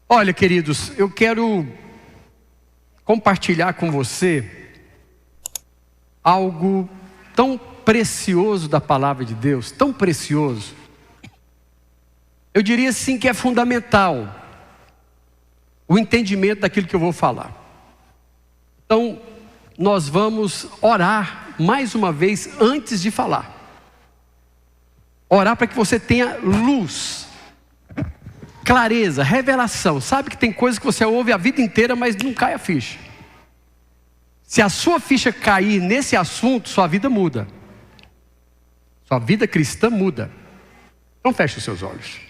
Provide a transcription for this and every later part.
Olha, queridos, eu quero compartilhar com você algo tão precioso da palavra de Deus, tão precioso. Eu diria assim que é fundamental o entendimento daquilo que eu vou falar. Então, nós vamos orar mais uma vez antes de falar. Orar para que você tenha luz, clareza, revelação. Sabe que tem coisas que você ouve a vida inteira, mas não cai a ficha. Se a sua ficha cair nesse assunto, sua vida muda. Sua vida cristã muda. Então feche os seus olhos.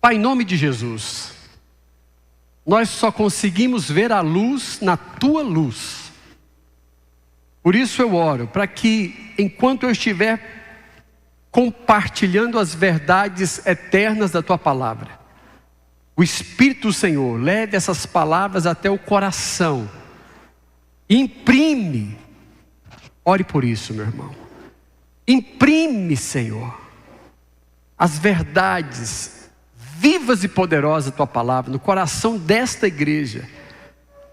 Pai, em nome de Jesus, nós só conseguimos ver a luz na Tua luz. Por isso eu oro, para que enquanto eu estiver compartilhando as verdades eternas da Tua palavra, o Espírito do Senhor leve essas palavras até o coração. Imprime, ore por isso, meu irmão. Imprime, Senhor, as verdades vivas e poderosas da Tua palavra no coração desta igreja,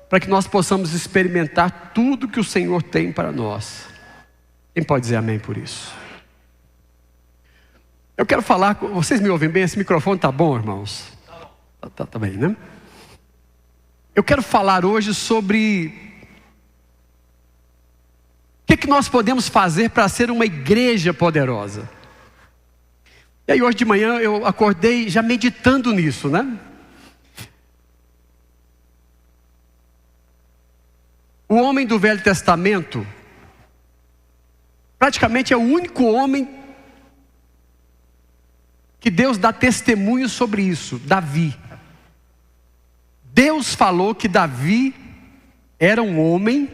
para que nós possamos experimentar tudo que o Senhor tem para nós. Quem pode dizer amém por isso? Eu quero falar, vocês me ouvem bem? Esse microfone está bom, irmãos? Tá bem, né? Eu quero falar hoje sobre o que nós podemos fazer para ser uma igreja poderosa. E aí hoje de manhã eu acordei já meditando nisso, né? O homem do Velho Testamento praticamente é o único homem que Deus dá testemunho sobre isso, Davi. Deus falou que Davi era um homem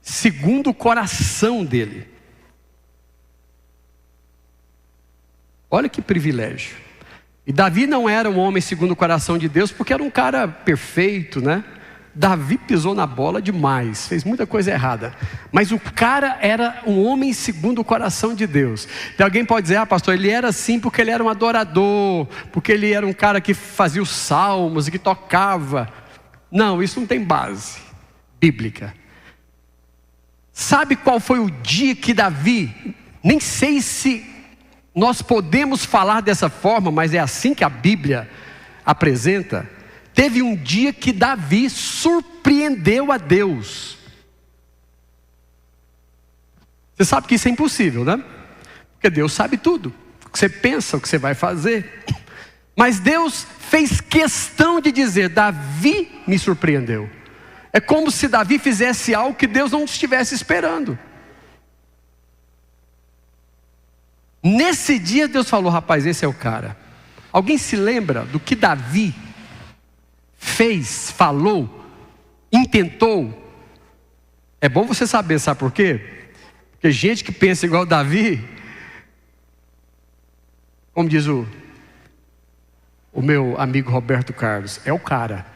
segundo o coração dele. Olha que privilégio. E Davi não era um homem segundo o coração de Deus, porque era um cara perfeito, né? Davi pisou na bola demais, fez muita coisa errada. Mas o cara era um homem segundo o coração de Deus. E alguém pode dizer, pastor, ele era assim porque ele era um adorador, porque ele era um cara que fazia os salmos e que tocava. Não, isso não tem base bíblica. Sabe qual foi o dia que Davi, nem sei se nós podemos falar dessa forma, mas é assim que a Bíblia apresenta. Teve um dia que Davi surpreendeu a Deus. Você sabe que isso é impossível, né? Porque Deus sabe tudo. O que você pensa, o que você vai fazer. Mas Deus fez questão de dizer, Davi me surpreendeu. É como se Davi fizesse algo que Deus não estivesse esperando. Nesse dia Deus falou, rapaz, esse é o cara. Alguém se lembra do que Davi fez, falou, intentou? É bom você saber, sabe por quê? Porque gente que pensa igual Davi, como diz o meu amigo Roberto Carlos, é o cara.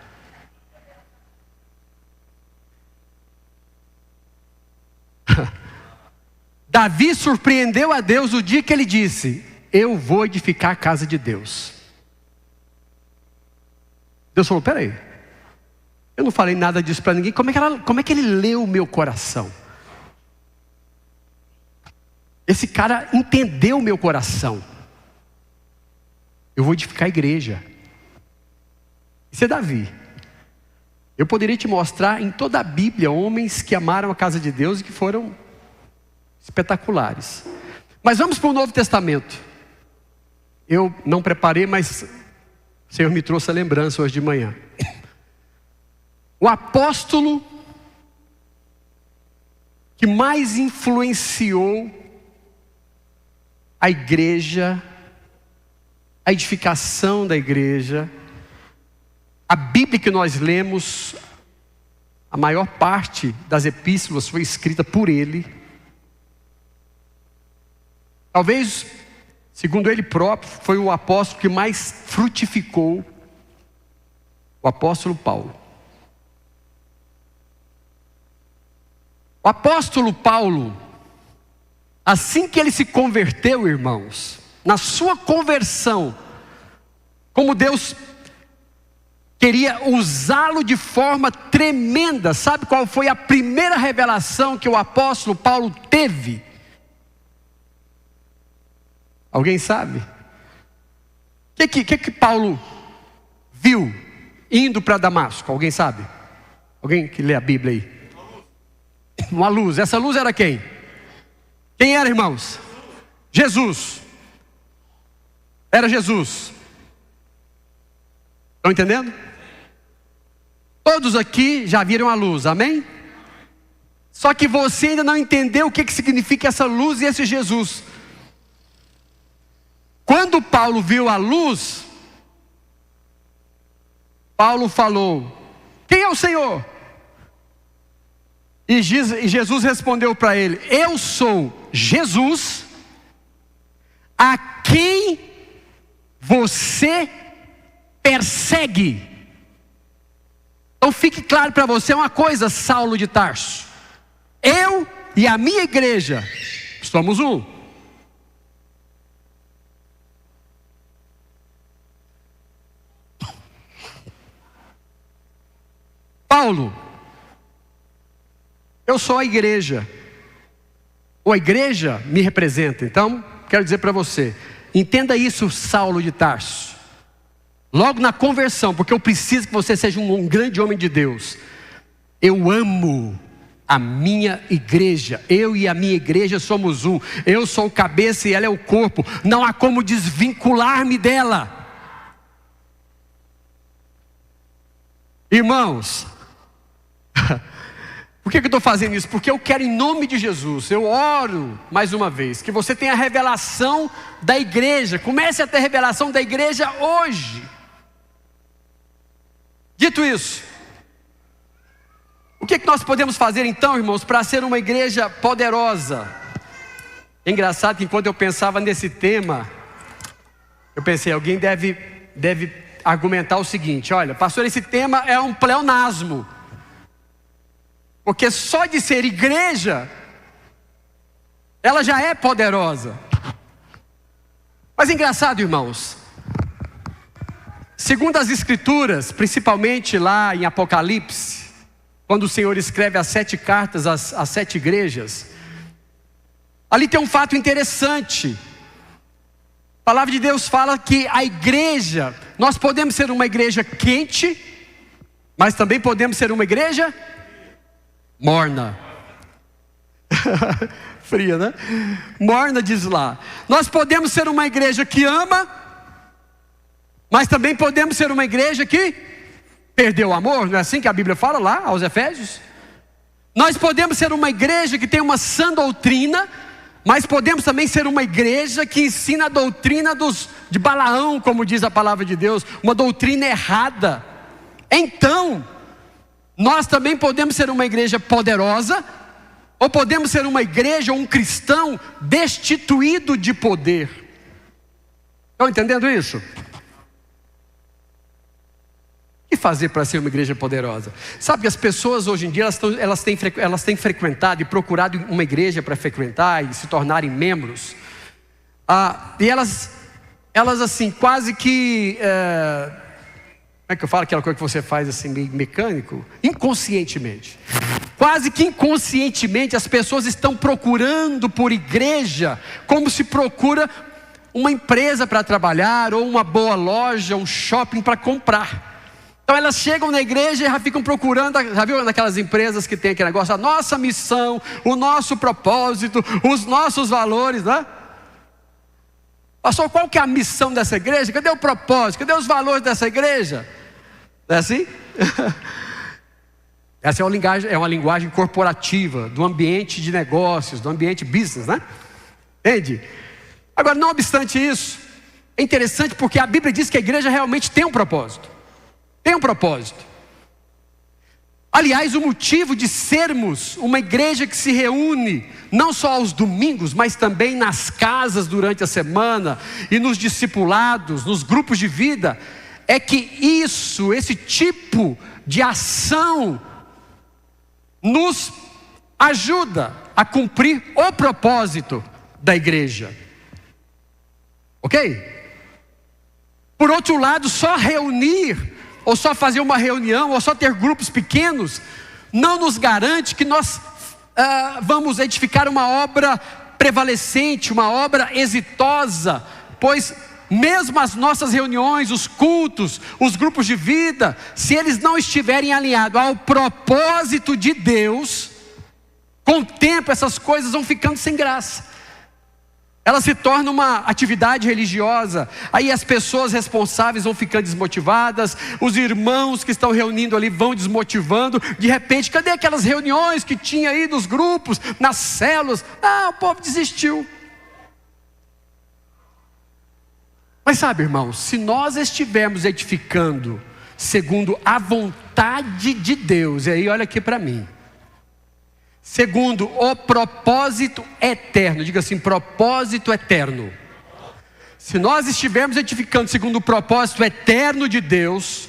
Davi surpreendeu a Deus o dia que ele disse, eu vou edificar a casa de Deus. Deus falou, peraí, eu não falei nada disso para ninguém, como é que ele leu o meu coração? Esse cara entendeu o meu coração. Eu vou edificar a igreja. Isso é Davi. Eu poderia te mostrar em toda a Bíblia homens que amaram a casa de Deus e que foram espetaculares. Mas vamos para o Novo Testamento. Eu não preparei, mas o Senhor me trouxe a lembrança hoje de manhã. O apóstolo que mais influenciou a igreja, a edificação da igreja, a Bíblia que nós lemos, a maior parte das epístolas foi escrita por ele. Talvez, segundo ele próprio, foi o apóstolo que mais frutificou, o apóstolo Paulo. O apóstolo Paulo, assim que ele se converteu, irmãos, na sua conversão, como Deus queria usá-lo de forma tremenda. Sabe qual foi a primeira revelação que o apóstolo Paulo teve? Alguém sabe? O que Paulo viu indo para Damasco? Alguém sabe? Alguém que lê a Bíblia aí? Uma luz. Essa luz era quem? Quem era, irmãos? Jesus. Era Jesus. Estão entendendo? Todos aqui já viram a luz, amém? Só que você ainda não entendeu o que significa essa luz e esse Jesus. Quando Paulo viu a luz, Paulo falou: quem é o Senhor? E Jesus respondeu para ele: eu sou Jesus, a quem você persegue. Então fique claro para você uma coisa, Saulo de Tarso: eu e a minha igreja somos um. Paulo, eu sou a igreja, ou a igreja me representa. Então, quero dizer para você, entenda isso, Saulo de Tarso. Logo na conversão, porque eu preciso que você seja um grande homem de Deus. Eu amo a minha igreja, eu e a minha igreja somos um. Eu sou o cabeça e ela é o corpo. Não há como desvincular-me dela. Irmãos, por que eu estou fazendo isso? Porque eu quero, em nome de Jesus, eu oro mais uma vez, que você tenha a revelação da igreja. Comece a ter a revelação da igreja hoje. Dito isso, o que nós podemos fazer então, irmãos, para ser uma igreja poderosa? É engraçado que enquanto eu pensava nesse tema, eu pensei, alguém deve argumentar o seguinte: olha, pastor, esse tema é um pleonasmo, porque só de ser igreja, ela já é poderosa. Mas é engraçado, irmãos, segundo as escrituras, principalmente lá em Apocalipse, quando o Senhor escreve as 7 cartas às 7 igrejas, ali tem um fato interessante. A palavra de Deus fala que a igreja, nós podemos ser uma igreja quente, mas também podemos ser uma igreja morna. Fria, né? Morna, diz lá. Nós podemos ser uma igreja que ama, mas também podemos ser uma igreja que perdeu o amor. Não é assim que a Bíblia fala lá aos Efésios? Nós podemos ser uma igreja que tem uma sã doutrina, mas podemos também ser uma igreja que ensina a doutrina de Balaão, como diz a palavra de Deus, uma doutrina errada. Então, nós também podemos ser uma igreja poderosa, ou podemos ser uma igreja ou um cristão destituído de poder. Estão entendendo isso? O que fazer para ser uma igreja poderosa? Sabe que as pessoas hoje em dia elas têm frequentado e procurado uma igreja para frequentar e se tornarem membros. E elas assim, quase que... como é que eu falo aquela coisa que você faz assim, meio mecânico? Inconscientemente. Quase que inconscientemente as pessoas estão procurando por igreja, como se procura uma empresa para trabalhar, ou uma boa loja, um shopping para comprar. Então elas chegam na igreja e já ficam procurando, já viu naquelas empresas que tem aquele negócio, a nossa missão, o nosso propósito, os nossos valores, né? Pastor, qual que é a missão dessa igreja? Cadê o propósito? Cadê os valores dessa igreja? Não é assim? Essa é uma linguagem corporativa, do ambiente de negócios, do ambiente business, né? Entende? Agora, não obstante isso, é interessante porque a Bíblia diz que a igreja realmente tem um propósito. Tem um propósito. Aliás, o motivo de sermos uma igreja que se reúne, não só aos domingos, mas também nas casas durante a semana, e nos discipulados, nos grupos de vida, é que esse tipo de ação, nos ajuda a cumprir o propósito da igreja. Ok? Por outro lado, só reunir, ou só fazer uma reunião, ou só ter grupos pequenos, não nos garante que nós vamos edificar uma obra prevalecente, uma obra exitosa, pois mesmo as nossas reuniões, os cultos, os grupos de vida, se eles não estiverem alinhados ao propósito de Deus, com o tempo essas coisas vão ficando sem graça. Ela se torna uma atividade religiosa, aí as pessoas responsáveis vão ficando desmotivadas, os irmãos que estão reunindo ali vão desmotivando, de repente, cadê aquelas reuniões que tinha aí nos grupos, nas células? O povo desistiu. Mas sabe, irmãos, se nós estivermos edificando segundo a vontade de Deus, e aí olha aqui para mim, segundo o propósito eterno, diga assim, propósito eterno. Se nós estivermos edificando segundo o propósito eterno de Deus,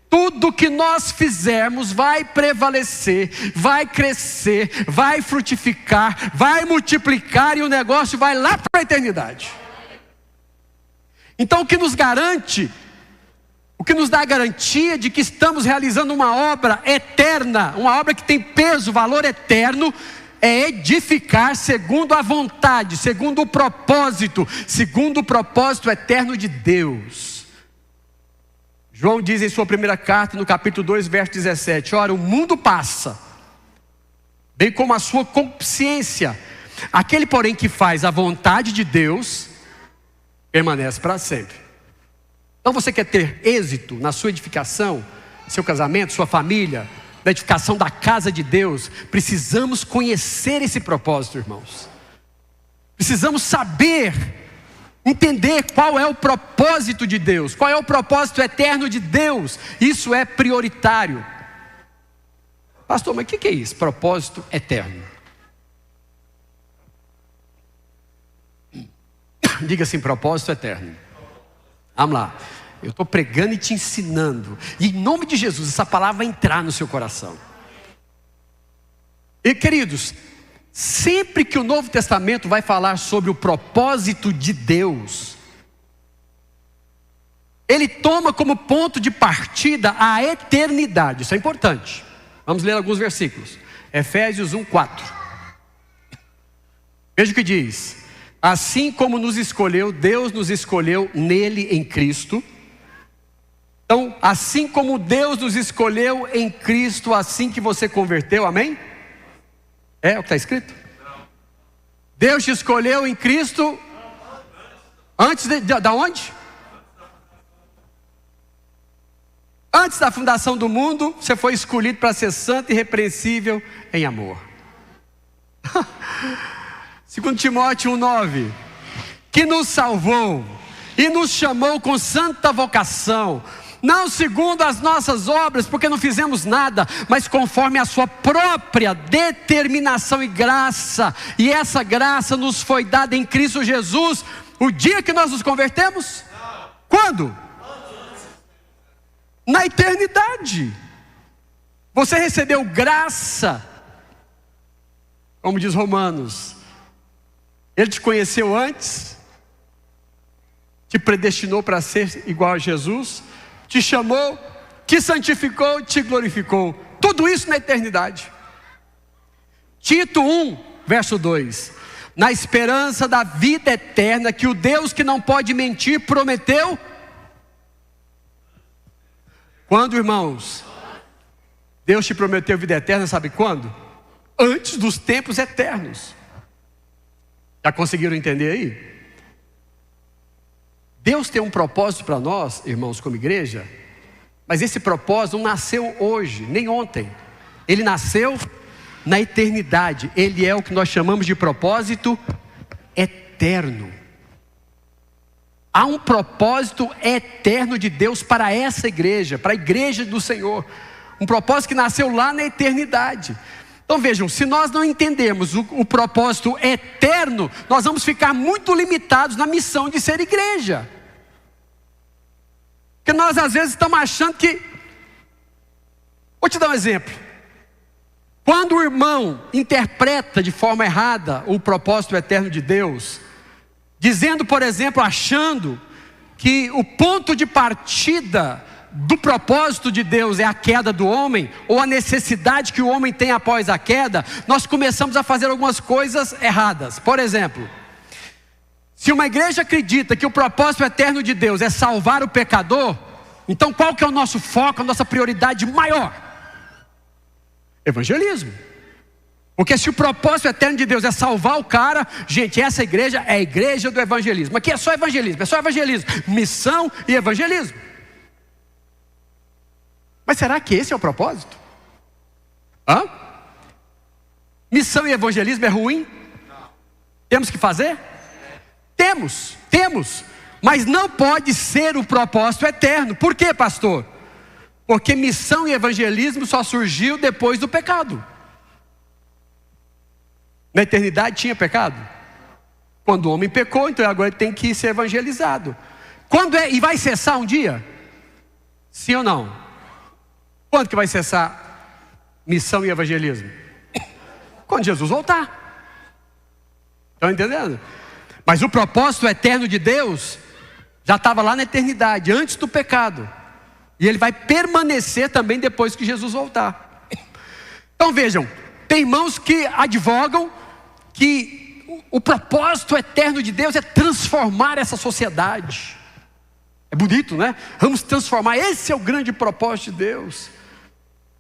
tudo que nós fizermos vai prevalecer, vai crescer, vai frutificar, vai multiplicar e o negócio vai lá para a eternidade. Então o que nos garante, o que nos dá a garantia de que estamos realizando uma obra eterna, uma obra que tem peso, valor eterno, é edificar segundo a vontade, segundo o propósito eterno de Deus. João diz em sua primeira carta, no capítulo 2, verso 17, ora, o mundo passa, bem como a sua concupiscência, aquele porém que faz a vontade de Deus, permanece para sempre. Então você quer ter êxito na sua edificação, seu casamento, sua família, na edificação da casa de Deus, precisamos conhecer esse propósito, irmãos. Precisamos saber, entender qual é o propósito de Deus, qual é o propósito eterno de Deus. Isso é prioritário. Pastor, mas o que é isso? Propósito eterno. Diga assim, propósito eterno. Vamos lá. Eu estou pregando e te ensinando. E em nome de Jesus, essa palavra vai entrar no seu coração. E queridos, sempre que o Novo Testamento vai falar sobre o propósito de Deus, ele toma como ponto de partida a eternidade. Isso é importante. Vamos ler alguns versículos. Efésios 1:4. Veja o que diz. Assim como nos escolheu, Deus nos escolheu nele em Cristo. Então, assim como Deus nos escolheu em Cristo, assim que você converteu, amém? É o que está escrito? Deus te escolheu em Cristo antes da onde? Antes da fundação do mundo, você foi escolhido para ser santo e irrepreensível em amor. 2 Timóteo 1:9, que nos salvou e nos chamou com santa vocação, não segundo as nossas obras, porque não fizemos nada, mas conforme a sua própria determinação e graça, e essa graça nos foi dada em Cristo Jesus, o dia que nós nos convertemos? Quando? Na eternidade. Você recebeu graça, como diz Romanos. Ele te conheceu antes, te predestinou para ser igual a Jesus, te chamou, te santificou, te glorificou. Tudo isso na eternidade. Tito 1, verso 2. Na esperança da vida eterna que o Deus que não pode mentir prometeu. Quando, irmãos? Deus te prometeu vida eterna, sabe quando? Antes dos tempos eternos. Já conseguiram entender aí? Deus tem um propósito para nós, irmãos, como igreja, mas esse propósito não nasceu hoje, nem ontem. Ele nasceu na eternidade. Ele é o que nós chamamos de propósito eterno. Há um propósito eterno de Deus para essa igreja, para a igreja do Senhor. Um propósito que nasceu lá na eternidade. Então vejam, se nós não entendermos o propósito eterno, nós vamos ficar muito limitados na missão de ser igreja. Porque nós às vezes estamos achando que... Vou te dar um exemplo. Quando o irmão interpreta de forma errada o propósito eterno de Deus, dizendo, por exemplo, achando que o ponto de partida do propósito de Deus é a queda do homem, ou a necessidade que o homem tem após a queda, nós começamos a fazer algumas coisas erradas. Por exemplo, se uma igreja acredita que o propósito eterno de Deus é salvar o pecador, então qual que é o nosso foco, a nossa prioridade maior? Evangelismo. Porque se o propósito eterno de Deus é salvar o cara, gente, essa igreja é a igreja do evangelismo. Aqui é só evangelismo, missão e evangelismo. Mas será que esse é o propósito? Missão e evangelismo é ruim? Temos que fazer? Temos, mas não pode ser o propósito eterno. Por quê, pastor? Porque missão e evangelismo só surgiu depois do pecado. Na eternidade tinha pecado? Quando o homem pecou, então agora ele tem que ser evangelizado. E vai cessar um dia? Sim ou não? Quando que vai cessar missão e evangelismo? Quando Jesus voltar. Estão entendendo? Mas o propósito eterno de Deus já estava lá na eternidade, antes do pecado. E ele vai permanecer também depois que Jesus voltar. Então vejam, tem irmãos que advogam que o propósito eterno de Deus é transformar essa sociedade. É bonito, né? Vamos transformar, esse é o grande propósito de Deus.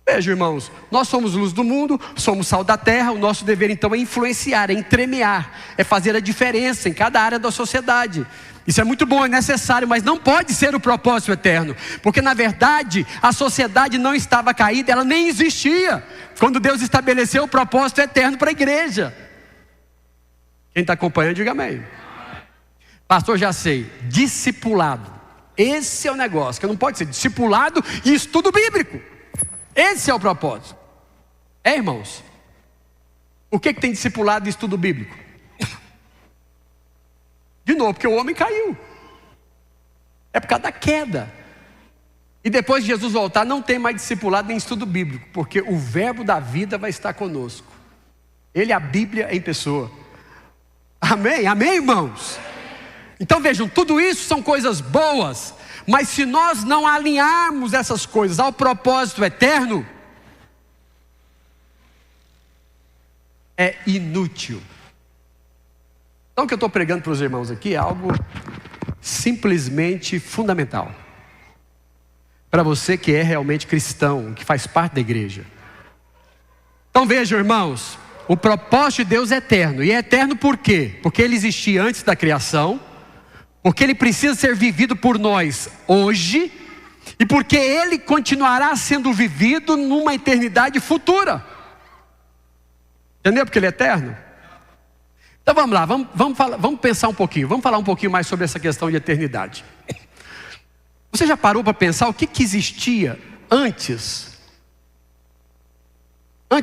Veja, irmãos, nós somos luz do mundo, somos sal da terra. O nosso dever então é influenciar, é entremear, é fazer a diferença em cada área da sociedade. Isso é muito bom, é necessário, mas não pode ser o propósito eterno. Porque na verdade a sociedade não estava caída, ela nem existia quando Deus estabeleceu o propósito eterno para a igreja. Quem está acompanhando, diga amém. Pastor, já sei, discipulado. Esse é o negócio, que não pode ser discipulado e estudo bíblico. Esse é o propósito. Irmãos? O que tem discipulado e estudo bíblico? De novo, porque o homem caiu. É por causa da queda. E depois de Jesus voltar, não tem mais discipulado nem estudo bíblico, porque o verbo da vida vai estar conosco. Ele é a Bíblia em pessoa. Amém? Amém, irmãos? Então vejam, tudo isso são coisas boas, mas se nós não alinharmos essas coisas ao propósito eterno, é inútil. Então o que eu estou pregando para os irmãos aqui é algo simplesmente fundamental. Para você que é realmente cristão, que faz parte da igreja. Então vejam, irmãos, o propósito de Deus é eterno. E é eterno por quê? Porque ele existia antes da criação, porque ele precisa ser vivido por nós hoje, e porque ele continuará sendo vivido numa eternidade futura. Entendeu? Porque ele é eterno. Então vamos lá, vamos pensar um pouquinho, vamos falar um pouquinho mais sobre essa questão de eternidade. Você já parou para pensar o que existia antes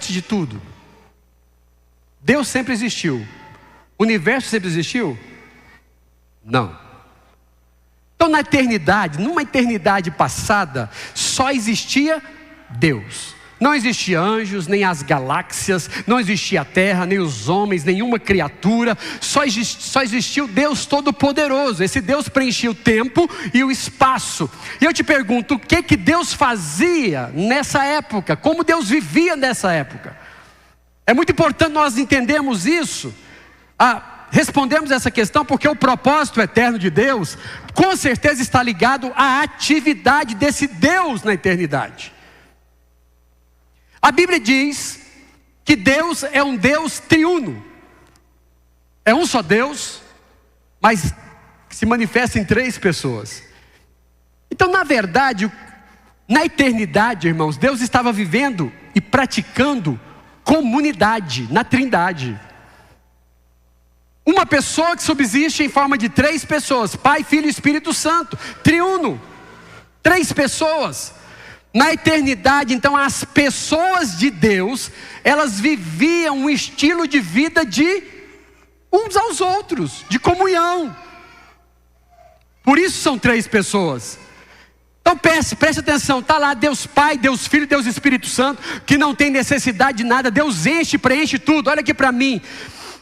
de tudo? Deus sempre existiu. O universo sempre existiu? Não. Então na eternidade, numa eternidade passada, só existia Deus. Não existia anjos, nem as galáxias, não existia a terra, nem os homens, nenhuma criatura. Só existia o Deus Todo-Poderoso. Esse Deus preenchia o tempo e o espaço. E eu te pergunto, o que Deus fazia nessa época? Como Deus vivia nessa época? É muito importante nós entendermos isso, respondermos essa questão, porque o propósito eterno de Deus, com certeza está ligado à atividade desse Deus na eternidade. A Bíblia diz que Deus é um Deus triuno. É um só Deus, mas que se manifesta em 3 pessoas. Então, na verdade, na eternidade, irmãos, Deus estava vivendo e praticando comunidade na Trindade. Uma pessoa que subsiste em forma de 3 pessoas: Pai, Filho e Espírito Santo. Triuno. 3 pessoas. Na eternidade, então, as pessoas de Deus, elas viviam um estilo de vida de uns aos outros, de comunhão. Por isso são 3 pessoas. Então preste atenção, está lá Deus Pai, Deus Filho, Deus Espírito Santo, que não tem necessidade de nada. Deus enche, preenche tudo. Olha aqui para mim.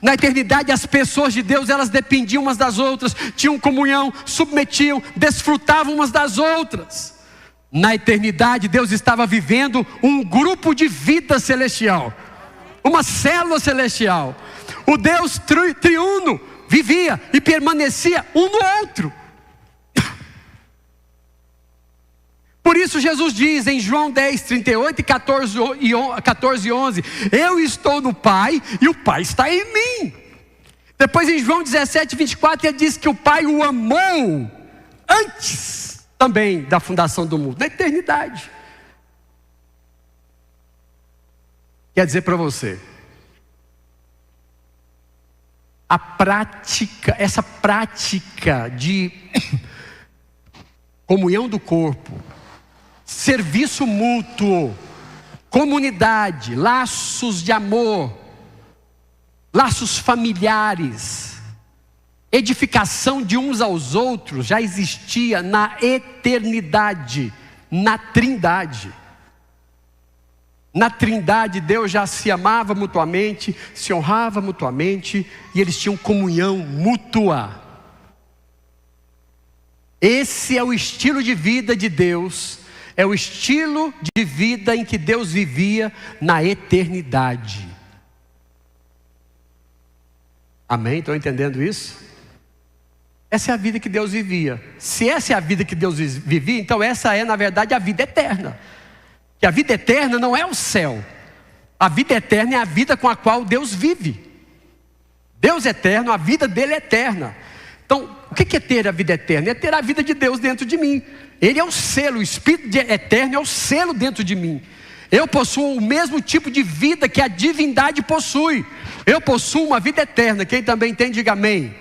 Na eternidade, as pessoas de Deus, elas dependiam umas das outras, tinham comunhão, submetiam, desfrutavam umas das outras. Na eternidade, Deus estava vivendo um grupo de vida celestial, uma célula celestial. O Deus triuno vivia e permanecia um no outro. Por isso Jesus diz em João 10, 38 e 14 e 11, eu estou no Pai e o Pai está em mim. Depois em João 17, 24, ele diz que o Pai o amou antes também da fundação do mundo, na eternidade. Quer dizer para você, essa prática de comunhão do corpo, serviço mútuo, comunidade, laços de amor, laços familiares, edificação de uns aos outros, já existia na eternidade, na Trindade. Na Trindade, Deus já se amava mutuamente, se honrava mutuamente, e eles tinham comunhão mútua. Esse é o estilo de vida de Deus, é o estilo de vida em que Deus vivia na eternidade. Amém? Estão entendendo isso? Essa é a vida que Deus vivia. Se essa é a vida que Deus vivia, então essa é, na verdade, a vida eterna. Que a vida eterna não é o céu. A vida eterna é a vida com a qual Deus vive. Deus é eterno, a vida dele é eterna. Então, o que é ter a vida eterna? É ter a vida de Deus dentro de mim. Ele é o selo, o Espírito eterno é o selo dentro de mim. Eu possuo o mesmo tipo de vida que a divindade possui. Eu possuo uma vida eterna. Quem também tem, diga amém.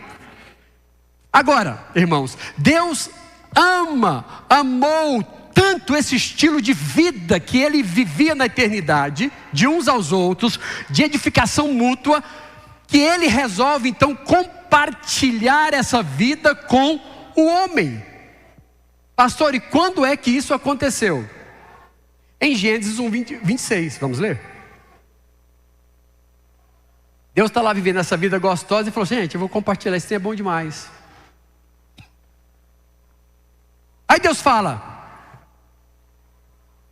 Agora, irmãos, Deus amou tanto esse estilo de vida que ele vivia na eternidade, de uns aos outros, de edificação mútua, que ele resolve então compartilhar essa vida com o homem. Pastor, e quando é que isso aconteceu? Em Gênesis 1, 26, vamos ler? Deus está lá vivendo essa vida gostosa e falou assim, gente, eu vou compartilhar, isso é bom demais. Aí Deus fala,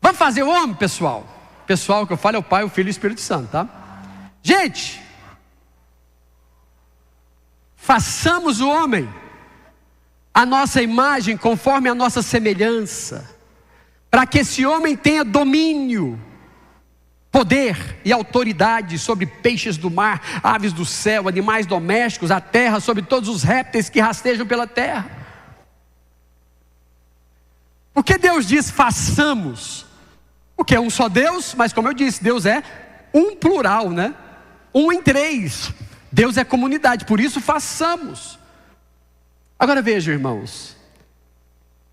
vamos fazer o homem, pessoal. Pessoal que eu falo é o Pai, o Filho e o Espírito Santo, tá? Gente, façamos o homem a nossa imagem, conforme a nossa semelhança, para que esse homem tenha domínio, poder e autoridade sobre peixes do mar, aves do céu, animais domésticos, a terra, sobre todos os répteis que rastejam pela terra. Porque Deus diz façamos, porque é um só Deus, mas como eu disse, Deus é um plural, né? Um em três. Deus é comunidade, por isso façamos. Agora vejam, irmãos,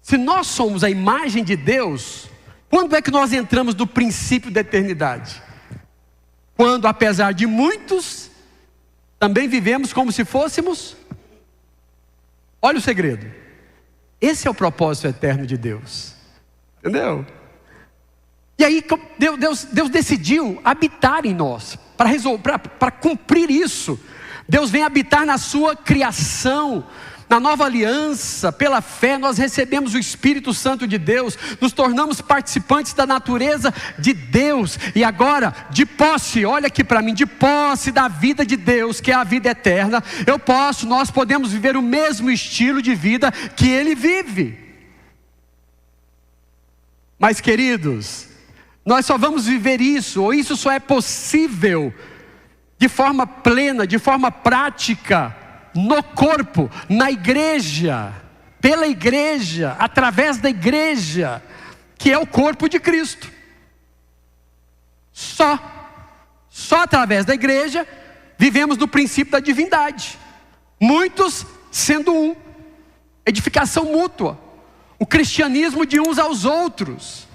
se nós somos a imagem de Deus, quando é que nós entramos no princípio da eternidade? Quando, apesar de muitos, também vivemos como se fôssemos. Olha o segredo. Esse é o propósito eterno de Deus. Entendeu? E aí Deus decidiu habitar em nós. Para cumprir isso, Deus vem habitar na sua criação. Na nova aliança, pela fé, nós recebemos o Espírito Santo de Deus, nos tornamos participantes da natureza de Deus, e agora, de posse, olha aqui para mim, de posse da vida de Deus, que é a vida eterna, nós podemos viver o mesmo estilo de vida que Ele vive. Mas queridos, nós só vamos viver isso, ou isso só é possível, de forma plena, de forma prática, no corpo, na igreja, pela igreja, através da igreja, que é o corpo de Cristo. Só através da igreja, vivemos no princípio da divindade. Muitos sendo um, edificação mútua, o cristianismo de uns aos outros.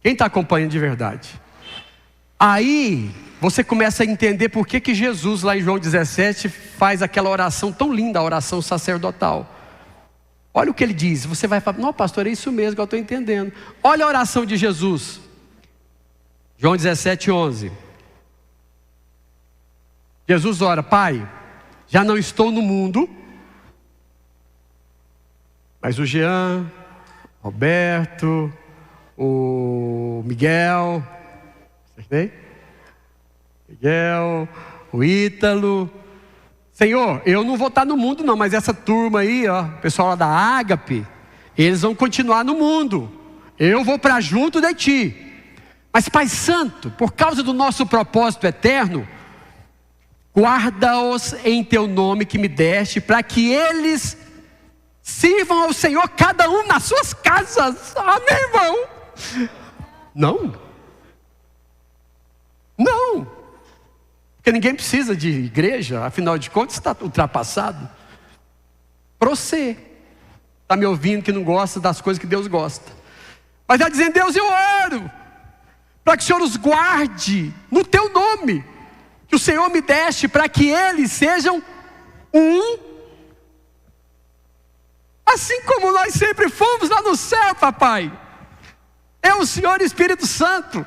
Quem está acompanhando de verdade? Aí você começa a entender por que Jesus, lá em João 17, faz aquela oração tão linda, a oração sacerdotal. Olha o que ele diz. Você vai falar, não, pastor, é isso mesmo que eu estou entendendo. Olha a oração de Jesus. João 17, 11. Jesus ora: Pai, já não estou no mundo, mas o Jean, Roberto, o Miguel, o Ítalo, Senhor, eu não vou estar no mundo não, mas essa turma aí, ó, o pessoal lá da Ágape, eles vão continuar no mundo, eu vou para junto de ti. Mas Pai Santo, por causa do nosso propósito eterno, guarda-os em teu nome que me deste, para que eles sirvam ao Senhor, cada um nas suas casas. Amém, irmão? Não, porque ninguém precisa de igreja, afinal de contas está ultrapassado. Para você, está me ouvindo, que não gosta das coisas que Deus gosta, mas está dizendo: Deus, eu oro para que o Senhor os guarde no teu nome, que o Senhor me deste, para que eles sejam um, assim como nós sempre fomos lá no céu, papai. É o Senhor Espírito Santo,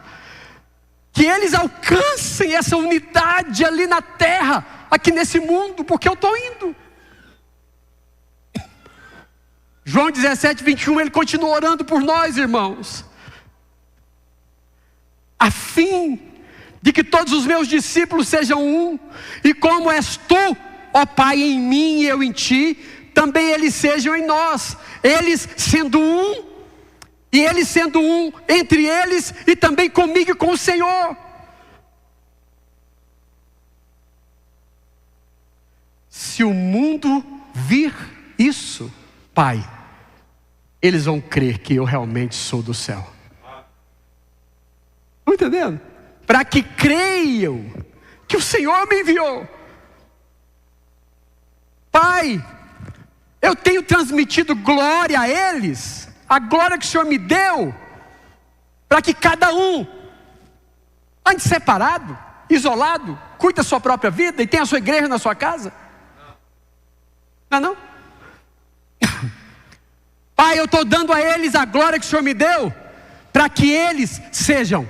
que eles alcancem essa unidade ali na terra, aqui nesse mundo, porque eu estou indo. João 17, 21, ele continua orando por nós, irmãos, a fim de que todos os meus discípulos sejam um, e como és tu, ó Pai, em mim e eu em ti, também eles sejam em nós, eles sendo um, e eles sendo um entre eles, e também comigo e com o Senhor. Se o mundo vir isso, Pai, eles vão crer que eu realmente sou do céu. Estão entendendo? Para que creiam que o Senhor me enviou. Pai, eu tenho transmitido glória a eles, a glória que o Senhor me deu, para que cada um ande separado, isolado, cuide da sua própria vida e tenha a sua igreja na sua casa. Não? Pai, eu estou dando a eles a glória que o Senhor me deu, para que eles sejam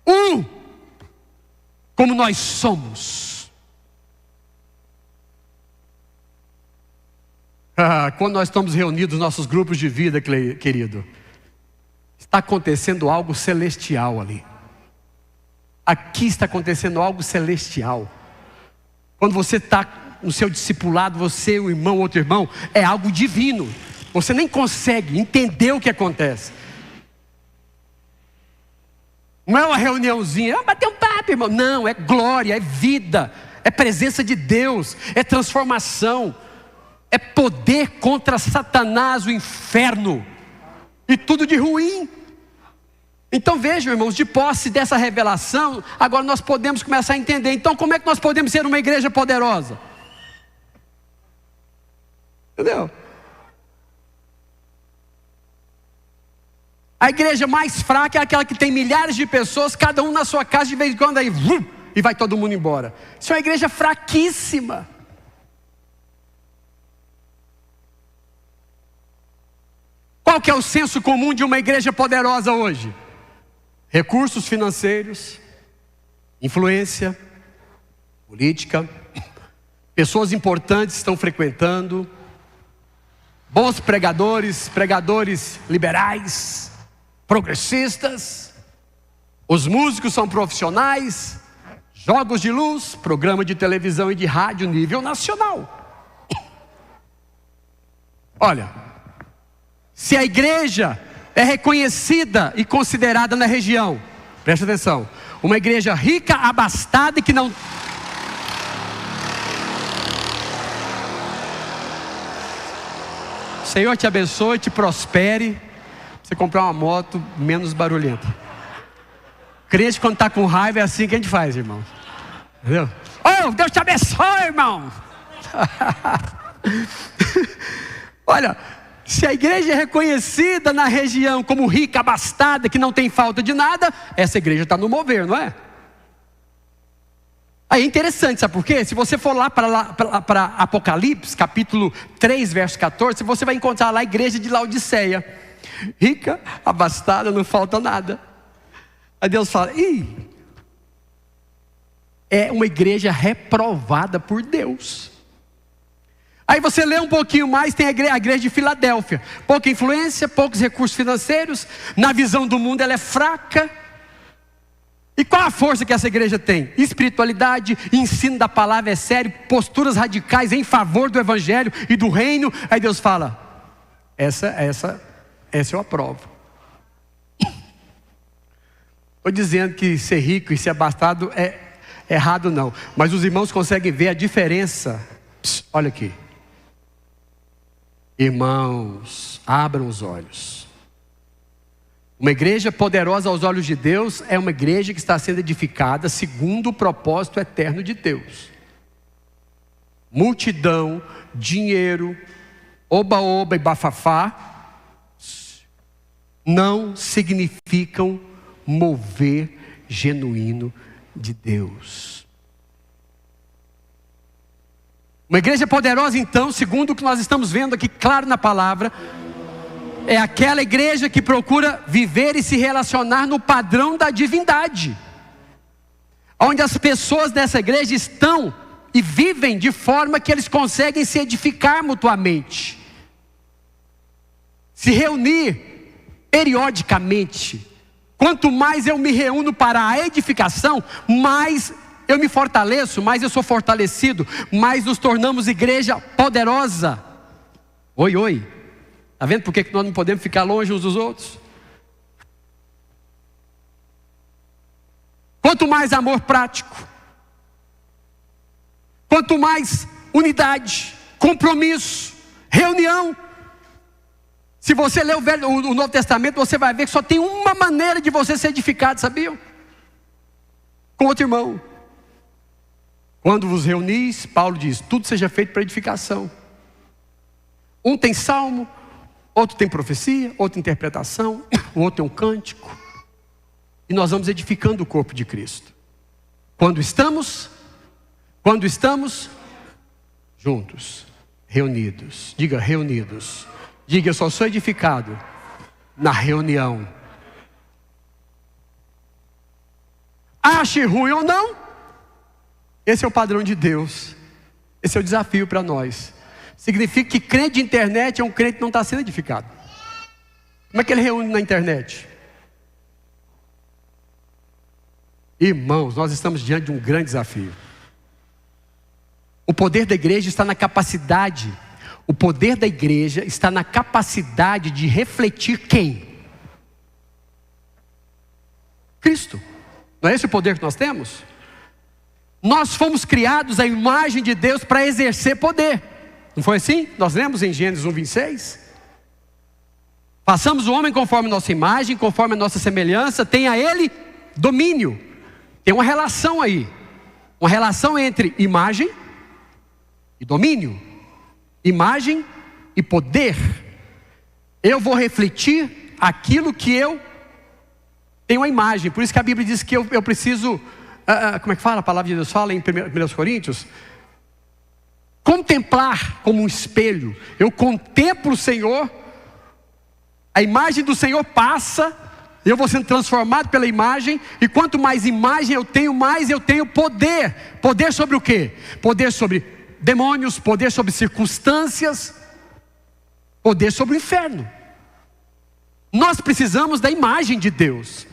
um, como nós somos. Quando nós estamos reunidos nos nossos grupos de vida, querido, está acontecendo algo celestial ali. Aqui está acontecendo algo celestial. Quando você está no seu discipulado, você, o irmão, outro irmão, é algo divino. Você nem consegue entender o que acontece. Não é uma reuniãozinha, bater um papo, irmão. Não, é glória, é vida, é presença de Deus, é transformação, é poder contra Satanás, o inferno, e tudo de ruim. Então vejam, irmãos, de posse dessa revelação, agora nós podemos começar a entender. Então como é que nós podemos ser uma igreja poderosa? Entendeu? A igreja mais fraca é aquela que tem milhares de pessoas, cada um na sua casa, de vez em quando aí, e vai todo mundo embora. Isso é uma igreja fraquíssima. Qual que é o senso comum de uma igreja poderosa hoje? Recursos financeiros, influência, política, pessoas importantes estão frequentando, bons pregadores liberais, progressistas, os músicos são profissionais, jogos de luz, programa de televisão e de rádio nível nacional. Olha, se a igreja é reconhecida e considerada na região, presta atenção, uma igreja rica, abastada e que não... Senhor te abençoe, te prospere, você comprar uma moto menos barulhenta. Crente quando está com raiva é assim que a gente faz, irmão. Entendeu? Oh, Deus te abençoe, irmão. Olha, se a igreja é reconhecida na região como rica, abastada, que não tem falta de nada, essa igreja está no mover, não é? Aí é interessante, sabe por quê? Se você for lá para Apocalipse, capítulo 3, verso 14, você vai encontrar lá a igreja de Laodiceia. Rica, abastada, não falta nada. Aí Deus fala, é uma igreja reprovada por Deus. Aí você lê um pouquinho mais, tem a igreja de Filadélfia. Pouca influência, poucos recursos financeiros. Na visão do mundo ela é fraca. E qual a força que essa igreja tem? Espiritualidade, ensino da palavra é sério, posturas radicais em favor do evangelho e do reino. Aí Deus fala, essa eu aprovo. Estou dizendo que ser rico e ser abastado é errado não. Mas os irmãos conseguem ver a diferença. Olha aqui. Irmãos, abram os olhos. Uma igreja poderosa aos olhos de Deus é uma igreja que está sendo edificada segundo o propósito eterno de Deus. Multidão, dinheiro, oba-oba e bafafá não significam mover genuíno de Deus. Uma igreja poderosa, então, segundo o que nós estamos vendo aqui claro na palavra, é aquela igreja que procura viver e se relacionar no padrão da divindade, onde as pessoas dessa igreja estão e vivem de forma que eles conseguem se edificar mutuamente, se reunir periodicamente. Quanto mais eu me reúno para a edificação, mais eu me fortaleço, mais eu sou fortalecido, mais nos tornamos igreja poderosa. Oi. Está vendo por que nós não podemos ficar longe uns dos outros? Quanto mais amor prático, quanto mais unidade, compromisso, reunião. Se você ler o Novo Testamento, você vai ver que só tem uma maneira de você ser edificado, sabiam? Com outro irmão. Quando vos reunis, Paulo diz, tudo seja feito para edificação. Um tem salmo, outro tem profecia, outro interpretação, o outro tem um cântico. E nós vamos edificando o corpo de Cristo. Quando estamos juntos, reunidos. Diga reunidos. Diga, eu só sou edificado na reunião. Ache ruim ou não, esse é o padrão de Deus. Esse é o desafio para nós. Significa que crente de internet é um crente que não está sendo edificado. Como é que ele reúne na internet? Irmãos, nós estamos diante de um grande desafio. O poder da igreja está na capacidade. O poder da igreja está na capacidade de refletir quem? Cristo. Não é esse o poder que nós temos? Nós fomos criados à imagem de Deus para exercer poder. Não foi assim? Nós lemos em Gênesis 1:26. Façamos o homem conforme nossa imagem, conforme a nossa semelhança, tenha a ele domínio. Tem uma relação aí. Uma relação entre imagem e domínio. Imagem e poder. Eu vou refletir aquilo que eu tenho a imagem. Por isso que a Bíblia diz que eu preciso... como é que fala? A palavra de Deus fala em 1 Coríntios. Contemplar como um espelho. Eu contemplo o Senhor. A imagem do Senhor passa. Eu vou sendo transformado pela imagem. E quanto mais imagem eu tenho, mais eu tenho poder. Poder sobre o quê? Poder sobre demônios. Poder sobre circunstâncias. Poder sobre o inferno. Nós precisamos da imagem de Deus.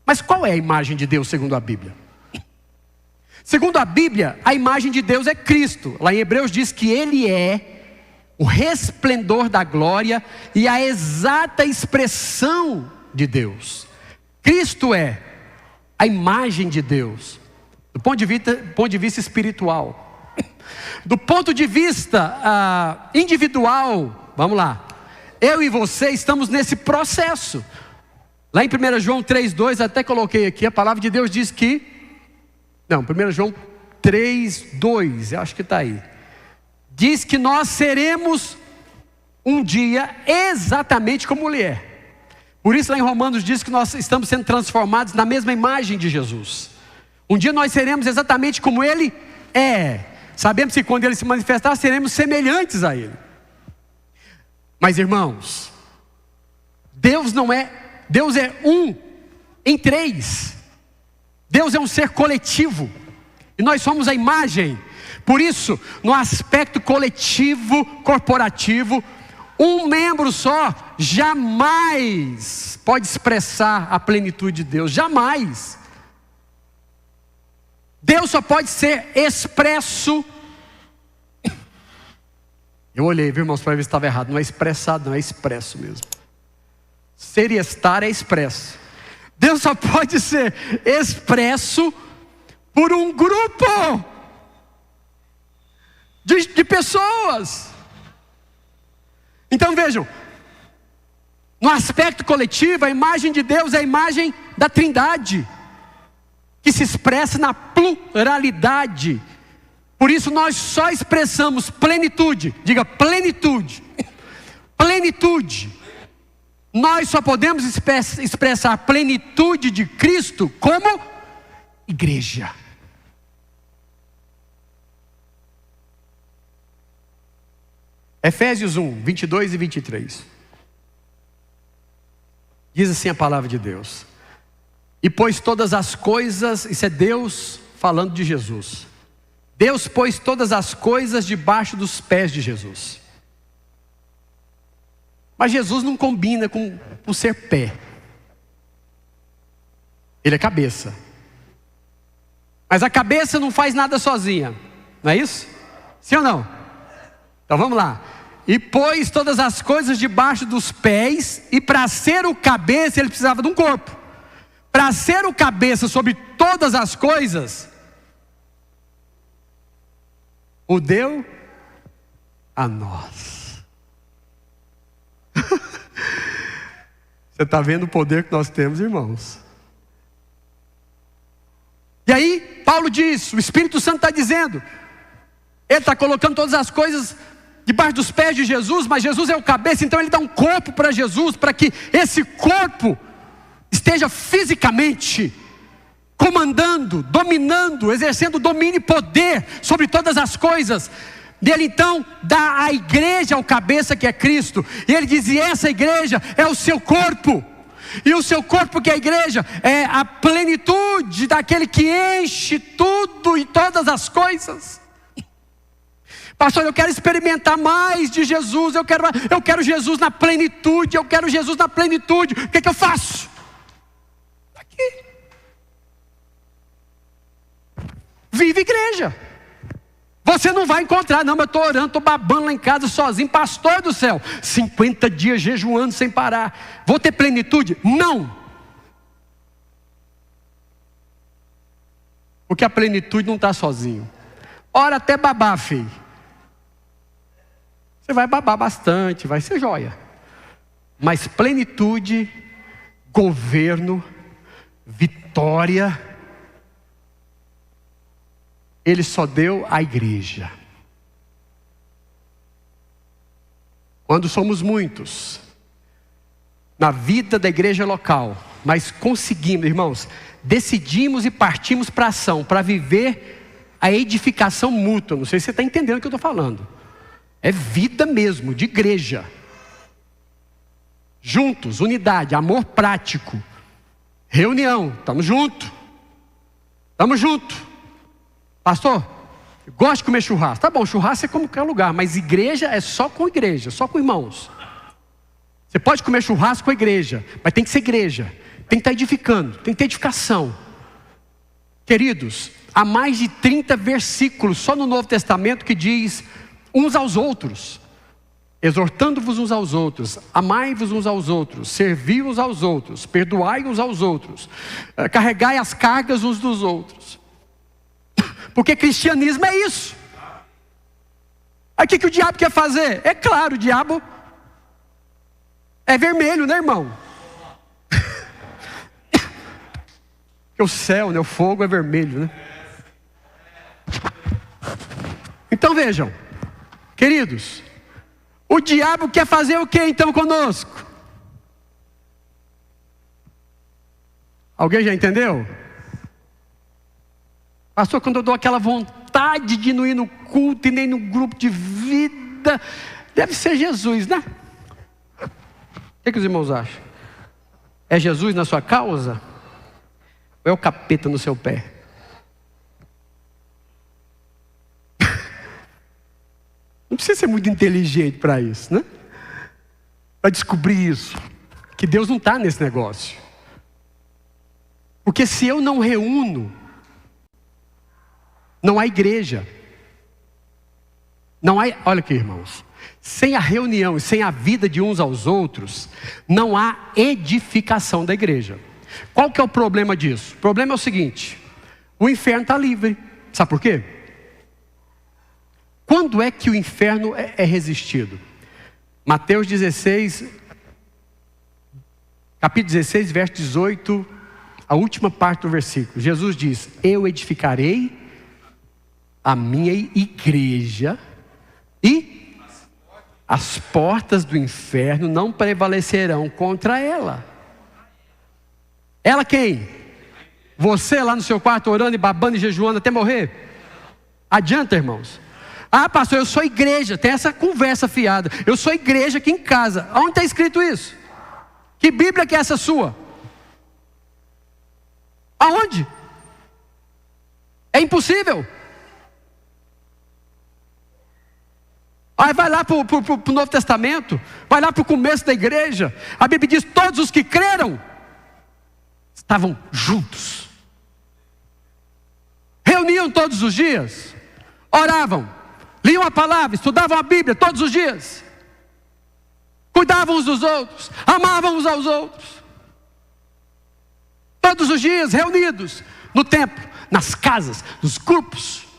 Mas qual é a imagem de Deus segundo a Bíblia? Segundo a Bíblia, a imagem de Deus é Cristo. Lá em Hebreus diz que Ele é o resplendor da glória e a exata expressão de Deus. Cristo é a imagem de Deus, do ponto de vista espiritual. Do ponto de vista individual, vamos lá. Eu e você estamos nesse processo. Lá em 1 João 3:2, até coloquei aqui, a palavra de Deus diz que... Não, 1 João 3:2, eu acho que está aí. Diz que nós seremos um dia exatamente como Ele é. Por isso lá em Romanos diz que nós estamos sendo transformados na mesma imagem de Jesus. Um dia nós seremos exatamente como Ele é. Sabemos que quando Ele se manifestar, seremos semelhantes a Ele. Mas irmãos, Deus é um em três. Deus é um ser coletivo. E nós somos a imagem. Por isso, no aspecto coletivo, corporativo, um membro só jamais pode expressar a plenitude de Deus. Jamais. Deus só pode ser expresso. Eu olhei, viu, irmãos, para ver se estava errado. Não é expressado, não, é expresso mesmo. Ser e estar é expresso. Deus só pode ser expresso por um grupo de pessoas. Então vejam, no aspecto coletivo, a imagem de Deus é a imagem da Trindade, que se expressa na pluralidade. Por isso nós só expressamos plenitude. Diga plenitude. Plenitude. Nós só podemos expressar a plenitude de Cristo como igreja. Efésios 1, 22 e 23. Diz assim a palavra de Deus: e pôs todas as coisas, isso é Deus falando de Jesus. Deus pôs todas as coisas debaixo dos pés de Jesus. Mas Jesus não combina com ser pé. Ele é cabeça. Mas a cabeça não faz nada sozinha. Não é isso? Sim ou não? Então vamos lá. E pôs todas as coisas debaixo dos pés. E para ser o cabeça ele precisava de um corpo. Para ser o cabeça sobre todas as coisas, o deu a nós. Você está vendo o poder que nós temos, irmãos? E aí Paulo diz, o Espírito Santo está dizendo, ele está colocando todas as coisas debaixo dos pés de Jesus, mas Jesus é o cabeça, então ele dá um corpo para Jesus, para que esse corpo esteja fisicamente comandando, dominando, exercendo domínio e poder sobre todas as coisas. Ele então dá à igreja o cabeça que é Cristo, e ele diz, e essa igreja é o seu corpo, e o seu corpo que é a igreja, é a plenitude daquele que enche tudo e todas as coisas. Pastor, eu quero experimentar mais de Jesus, eu quero Jesus na plenitude, eu quero Jesus na plenitude, o que eu faço? Aqui. Vive igreja. Você não vai encontrar, não, mas eu estou orando, estou babando lá em casa sozinho, pastor do céu, 50 dias jejuando sem parar, vou ter plenitude? Não. Porque a plenitude não está sozinho. Ora até babar, filho. Você vai babar bastante, vai ser joia. Mas plenitude, governo, vitória, ele só deu à igreja. Quando somos muitos, na vida da igreja local, mas conseguimos, irmãos, decidimos e partimos para a ação, para viver a edificação mútua. Não sei se você está entendendo o que eu estou falando. É vida mesmo, de igreja. Juntos, unidade, amor prático. Reunião, estamos juntos. Estamos juntos. Pastor, eu gosto de comer churrasco. Tá bom, churrasco é como qualquer lugar, mas igreja é só com igreja, só com irmãos. Você pode comer churrasco com a igreja, mas tem que ser igreja. Tem que estar edificando, tem que ter edificação. Queridos, há mais de 30 versículos só no Novo Testamento que diz uns aos outros, exortando-vos uns aos outros, amai-vos uns aos outros, servi uns aos outros, perdoai uns aos outros, carregai as cargas uns dos outros. Porque cristianismo é isso. Aí o que o diabo quer fazer? É claro, o diabo é vermelho, né, irmão? Porque o céu, né, o fogo é vermelho, né? Então vejam, queridos, o diabo quer fazer o que então conosco? Alguém já entendeu? Pastor, quando eu dou aquela vontade de não ir no culto e nem no grupo de vida, deve ser Jesus, né? O que os irmãos acham? É Jesus na sua causa? Ou é o capeta no seu pé? Não precisa ser muito inteligente para isso, né? Para descobrir isso. Que Deus não está nesse negócio. Porque se eu não reúno, não há igreja. Não há, olha aqui, irmãos. Sem a reunião e sem a vida de uns aos outros, não há edificação da igreja. Qual que é o problema disso? O problema é o seguinte: o inferno está livre. Sabe por quê? Quando é que o inferno é resistido? Mateus 16, capítulo 16, verso 18, a última parte do versículo. Jesus diz: eu edificarei a minha igreja e as portas do inferno não prevalecerão contra ela. Ela quem? Você lá no seu quarto orando e babando e jejuando até morrer? Adianta, irmãos? Ah, pastor, eu sou igreja. Tem essa conversa fiada. Eu sou igreja aqui em casa. Onde está escrito isso? Que Bíblia que é essa sua? Aonde? É impossível. Aí vai lá para o Novo Testamento, vai lá para o começo da igreja. A Bíblia diz: todos os que creram estavam juntos, reuniam todos os dias, oravam, liam a palavra, estudavam a Bíblia todos os dias, cuidavam uns dos outros, amavam uns aos outros, todos os dias reunidos no templo, nas casas, nos grupos.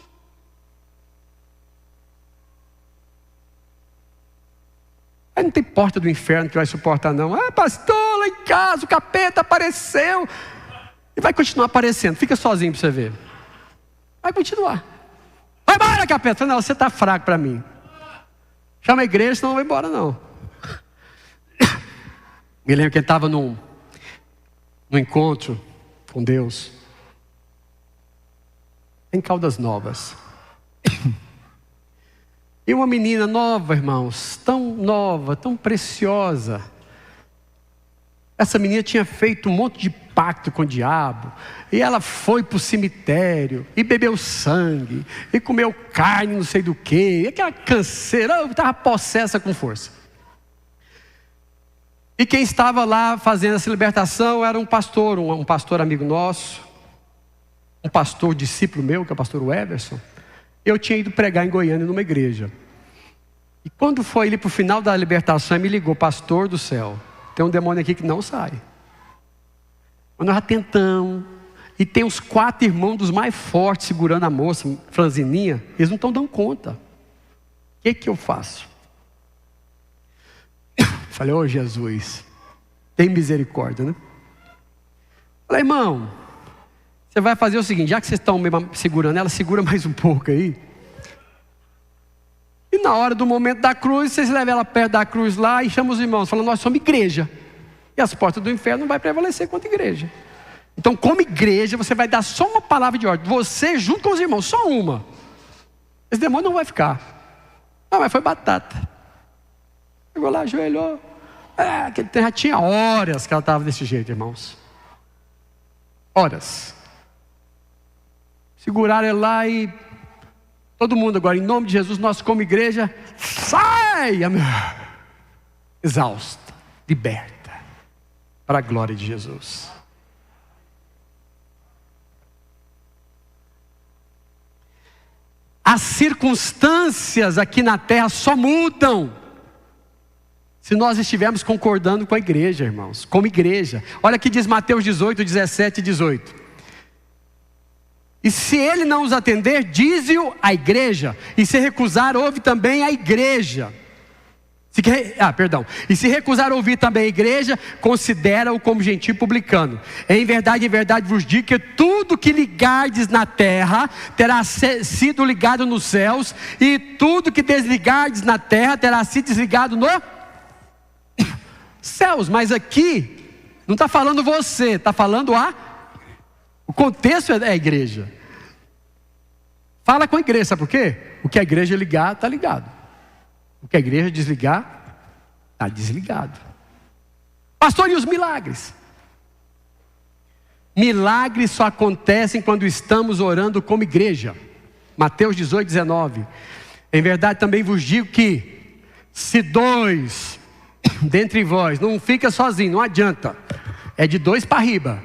Aí não tem porta do inferno que vai suportar não. Ah, pastor, lá em casa o capeta apareceu. E vai continuar aparecendo. Fica sozinho para você ver. Vai continuar. Vai embora, capeta. Não, você está fraco para mim. Chama a igreja, senão não vai embora não. Me lembro que ele estava num encontro com Deus em Caldas Novas. E uma menina nova, irmãos, tão nova, tão preciosa. Essa menina tinha feito um monte de pacto com o diabo. E ela foi para o cemitério, e bebeu sangue, e comeu carne não sei do que. E aquela canseira, estava possessa com força. E quem estava lá fazendo essa libertação era um pastor amigo nosso. Um pastor discípulo meu, que é o pastor Everson. Eu tinha ido pregar em Goiânia numa igreja. E quando foi ali para o final da libertação, ele me ligou: pastor do céu, tem um demônio aqui que não sai. Mas nós já tentamos. E tem uns 4 irmãos dos mais fortes segurando a moça, franzininha. Eles não estão dando conta. O que eu faço? Falei: ô Jesus, tem misericórdia, né? Falei: irmão, você vai fazer o seguinte: já que vocês estão segurando ela, segura mais um pouco aí. E na hora do momento da cruz, vocês levam ela perto da cruz lá e chamam os irmãos, falando: nós somos igreja. E as portas do inferno não vai prevalecer contra a igreja. Então, como igreja, você vai dar só uma palavra de ordem. Você junto com os irmãos, só uma. Esse demônio não vai ficar. Não, mas foi batata. Chegou lá, ajoelhou. Já tinha horas que ela estava desse jeito, irmãos. Horas. Seguraram ele lá e todo mundo agora, em nome de Jesus, nós como igreja, sai! Exausta, liberta, para a glória de Jesus. As circunstâncias aqui na terra só mudam se nós estivermos concordando com a igreja, irmãos, como igreja. Olha aqui diz Mateus 18, 17 e 18. E se ele não os atender, dize-o à igreja. E se recusar, ouve também a igreja. E se recusar ouvir também a igreja, considera-o como gentil publicano. Em verdade vos digo que tudo que ligardes na terra terá sido ligado nos céus, e tudo que desligardes na terra terá sido desligado nos céus. Mas aqui não está falando você, está falando o contexto é a igreja. Fala com a igreja, sabe por quê? O que a igreja ligar, está ligado. O que a igreja desligar, está desligado. Pastor, e os milagres? Milagres só acontecem quando estamos orando como igreja. Mateus 18, 19. Em verdade também vos digo que, se 2 dentre vós, não fica sozinho, não adianta. É de 2 para riba.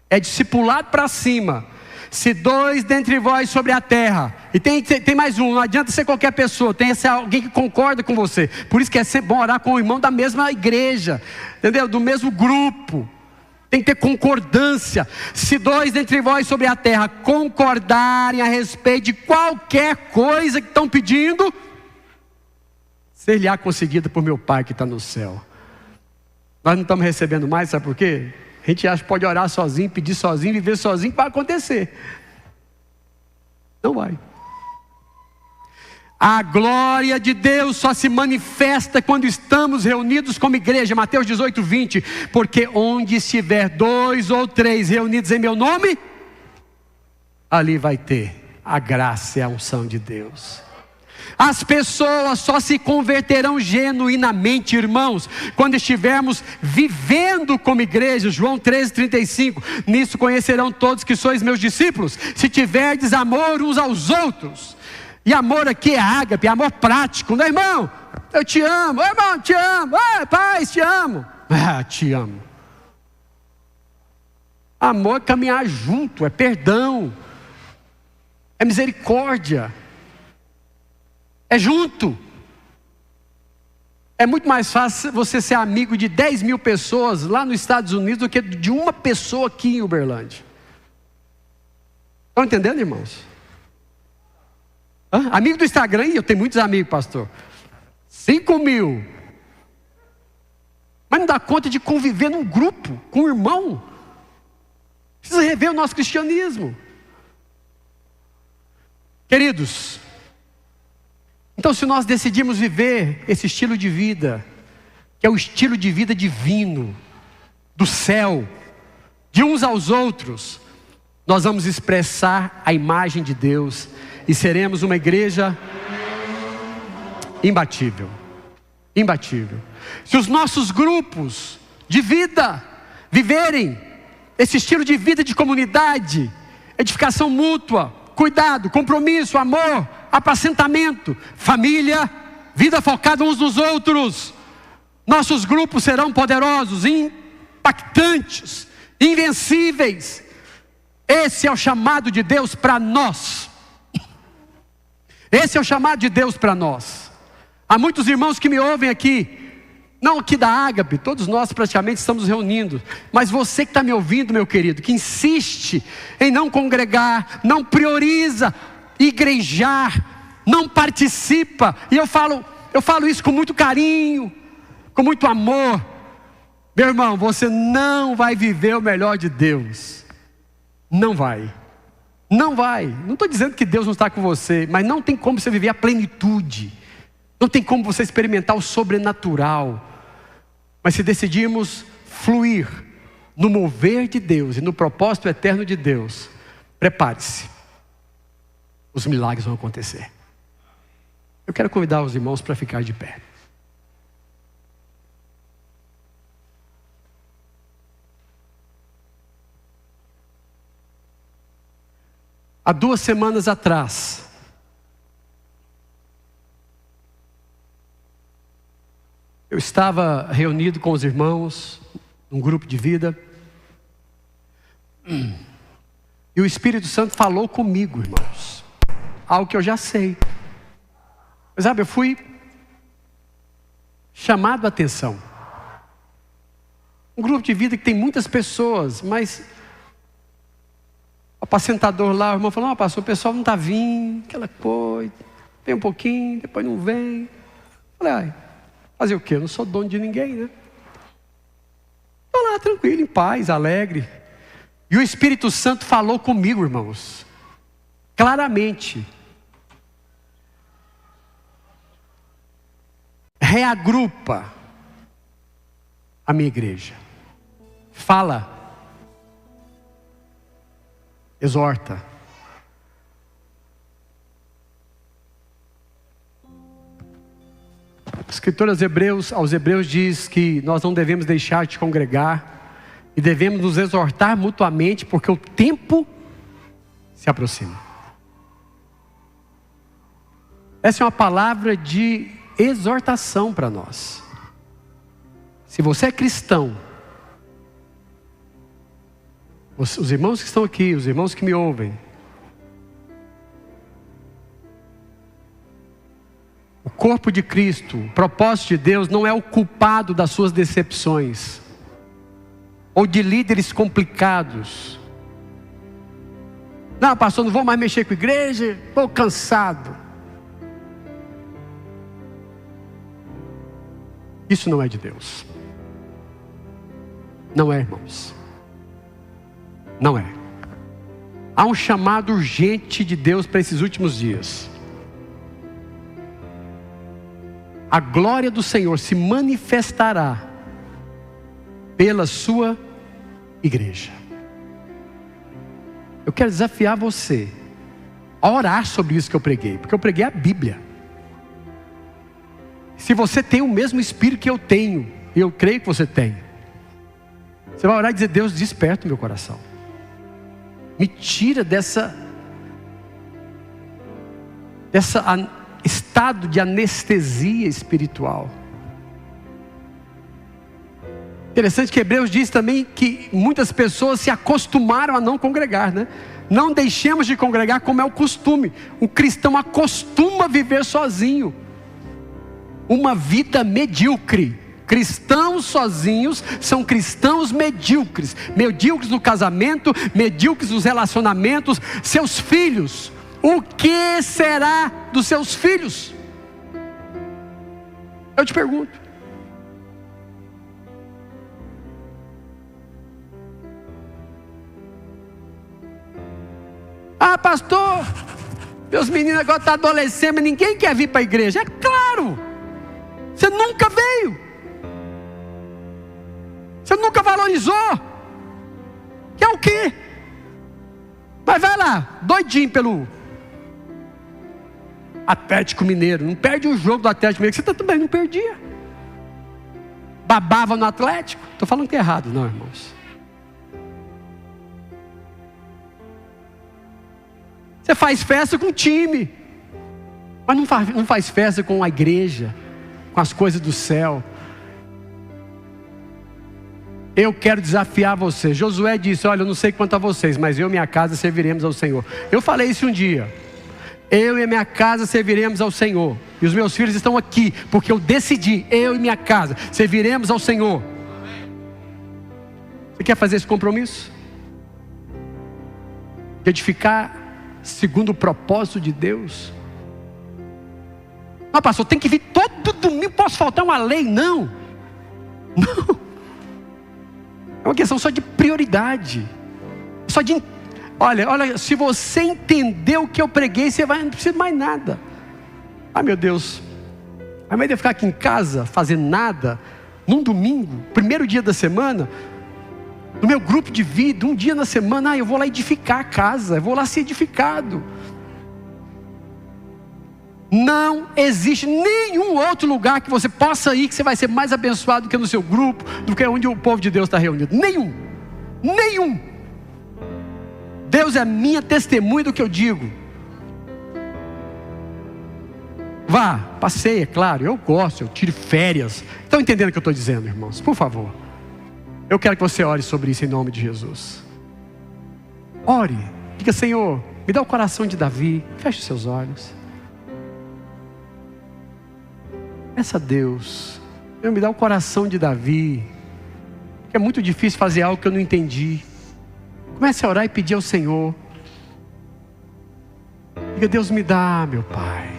É discipulado para cima. Se 2 dentre vós sobre a terra, e tem mais um, não adianta ser qualquer pessoa, tem que ser alguém que concorda com você. Por isso que é sempre bom orar com o irmão da mesma igreja, entendeu? Do mesmo grupo. Tem que ter concordância. Se 2 dentre vós sobre a terra concordarem a respeito de qualquer coisa que estão pedindo, ser-lhe-á conseguida por meu Pai que está no céu. Nós não estamos recebendo mais, sabe por quê? A gente acha que pode orar sozinho, pedir sozinho, viver sozinho, que vai acontecer. Não vai. A glória de Deus só se manifesta quando estamos reunidos como igreja. Mateus 18, 20. Porque onde estiver 2 ou 3 reunidos em meu nome, ali vai ter a graça e a unção de Deus. As pessoas só se converterão genuinamente, irmãos, quando estivermos vivendo como igreja. João 13:35. Nisso conhecerão todos que sois meus discípulos, se tiverdes amor uns aos outros. E amor aqui é ágape, é amor prático, não é, irmão? Eu te amo, irmão, te amo, pai, te amo. Te amo. Amor é caminhar junto, é perdão, é misericórdia, é junto. É muito mais fácil você ser amigo de 10 mil pessoas lá nos Estados Unidos do que de uma pessoa aqui em Uberlândia. Estão entendendo, irmãos? Amigo do Instagram, eu tenho muitos amigos, pastor. 5 mil. Mas não dá conta de conviver num grupo, com um irmão. Precisa rever o nosso cristianismo. Queridos, então se nós decidimos viver esse estilo de vida, que é o estilo de vida divino, do céu, de uns aos outros, nós vamos expressar a imagem de Deus e seremos uma igreja imbatível. Imbatível. Se os nossos grupos de vida viverem esse estilo de vida de comunidade, edificação mútua, cuidado, compromisso, amor, apacentamento, família, vida focada uns nos outros, nossos grupos serão poderosos, impactantes, invencíveis. Esse é o chamado de Deus para nós. Esse é o chamado de Deus para nós. Há muitos irmãos que me ouvem aqui, não aqui da Ágape, todos nós praticamente estamos reunindo, mas você que está me ouvindo, meu querido, que insiste em não congregar, não prioriza igrejar, não participa, e eu falo isso com muito carinho, com muito amor. Meu irmão, você não vai viver o melhor de Deus. Não vai. Não vai. Não estou dizendo que Deus não está com você, mas não tem como você viver a plenitude. Não tem como você experimentar o sobrenatural. Mas se decidirmos fluir no mover de Deus e no propósito eterno de Deus, prepare-se. Os milagres vão acontecer. Eu quero convidar os irmãos para ficar de pé. Há 2 semanas atrás, eu estava reunido com os irmãos, num grupo de vida, e o Espírito Santo falou comigo, irmãos, algo que eu já sei. Mas sabe, eu fui chamado a atenção. Um grupo de vida que tem muitas pessoas, mas o apacentador lá, o irmão falou: pastor, o pessoal não está vindo, aquela coisa, vem um pouquinho, depois não vem. Eu falei: fazer o quê? Eu não sou dono de ninguém, né? Estou lá tranquilo, em paz, alegre. E o Espírito Santo falou comigo, irmãos, claramente: reagrupa a minha igreja, fala, exorta. O escritor aos Hebreus diz que nós não devemos deixar de congregar e devemos nos exortar mutuamente, porque o tempo se aproxima. Essa é uma palavra de exortação para nós. Se você é cristão, os irmãos que estão aqui, os irmãos que me ouvem, o corpo de Cristo, o propósito de Deus não é o culpado das suas decepções, ou de líderes complicados. Não, pastor, não vou mais mexer com a igreja, estou cansado. Isso não é de Deus. Não é, irmãos. Não é. Há um chamado urgente de Deus para esses últimos dias. A glória do Senhor se manifestará pela sua igreja. Eu quero desafiar você a orar sobre isso que eu preguei, porque eu preguei a Bíblia. Se você tem o mesmo espírito que eu tenho, e eu creio que você tem, você vai orar e dizer: Deus, desperta o meu coração, me tira dessa estado de anestesia espiritual. Interessante que Hebreus diz também que muitas pessoas se acostumaram a não congregar, né? Não deixemos de congregar como é o costume. O cristão acostuma a viver sozinho, uma vida medíocre. Cristãos sozinhos são cristãos medíocres. Medíocres no casamento, medíocres nos relacionamentos. Seus filhos, o que será dos seus filhos? Eu te pergunto. Ah, pastor, meus meninos agora estão adolescentes, mas ninguém quer vir para a igreja. É claro, você nunca veio, você nunca valorizou. Que é o quê? Mas vai lá, doidinho pelo Atlético Mineiro. Não perde o jogo do Atlético Mineiro, que você também não perdia. Babava no Atlético. Estou falando que é errado, não, irmãos. Você faz festa com o time, mas não faz festa com a igreja, com as coisas do céu. Eu quero desafiar você. Josué disse: olha, eu não sei quanto a vocês, mas eu e minha casa serviremos ao Senhor. Eu falei isso um dia. Eu e minha casa serviremos ao Senhor. E os meus filhos estão aqui, porque eu decidi, eu e minha casa serviremos ao Senhor. Você quer fazer esse compromisso? De edificar segundo o propósito de Deus? Não, pastor, tem que vir todo domingo, posso faltar uma lei? Não. Não. É uma questão só de prioridade. Só de... Olha, se você entender o que eu preguei, você não precisa de mais nada. Ah, meu Deus, ao invés de eu ficar aqui em casa, fazendo nada, num domingo, primeiro dia da semana, no meu grupo de vida, um dia na semana, eu vou lá edificar a casa, eu vou lá ser edificado. Não existe nenhum outro lugar que você possa ir, que você vai ser mais abençoado do que no seu grupo, do que onde o povo de Deus está reunido. Nenhum. Deus é minha testemunha do que eu digo. Vá, passeie, é claro, eu gosto, eu tiro férias. Estão entendendo o que eu estou dizendo, irmãos? Por favor. Eu quero que você ore sobre isso em nome de Jesus. Ore, diga: Senhor, me dá o coração de Davi. Feche os seus olhos. Peça a Deus: Senhor, me dá o coração de Davi. Porque é muito difícil fazer algo que eu não entendi. Comece a orar e pedir ao Senhor. Diga: Deus, me dá, meu Pai.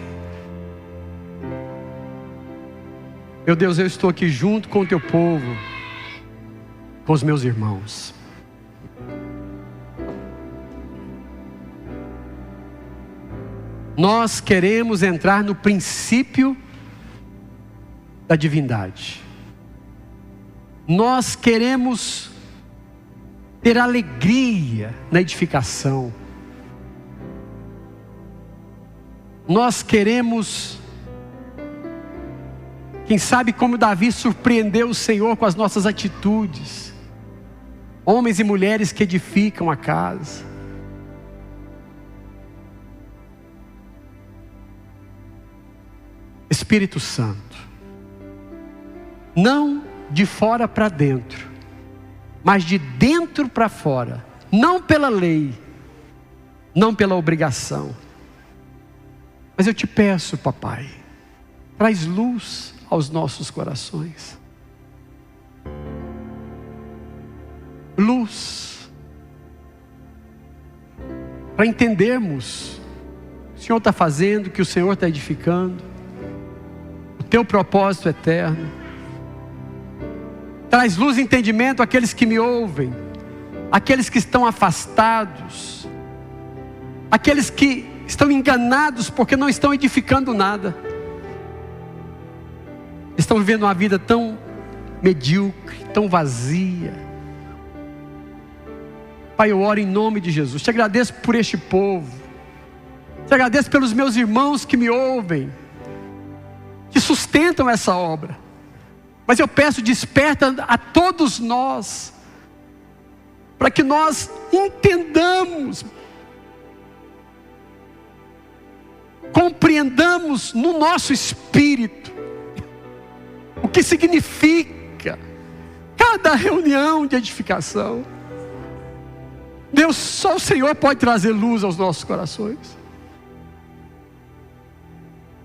Meu Deus, eu estou aqui junto com o teu povo, com os meus irmãos. Nós queremos entrar no princípio da divindade. Nós queremos ter alegria na edificação. Nós queremos, quem sabe como Davi surpreendeu o Senhor com as nossas atitudes. Homens e mulheres que edificam a casa. Espírito Santo, não de fora para dentro, mas de dentro para fora, não pela lei, não pela obrigação. Mas eu te peço, papai, traz luz aos nossos corações. Luz. Para entendermos o que o Senhor está fazendo, o que o Senhor está edificando, o teu propósito eterno. Traz luz e entendimento àqueles que me ouvem, àqueles que estão afastados, àqueles que estão enganados porque não estão edificando nada. Estão vivendo uma vida tão medíocre, tão vazia. Pai, eu oro em nome de Jesus. Te agradeço por este povo. Te agradeço pelos meus irmãos que me ouvem, que sustentam essa obra. Mas eu peço, desperta a todos nós, para que nós entendamos, compreendamos no nosso espírito o que significa cada reunião de edificação. Deus, só o Senhor pode trazer luz aos nossos corações.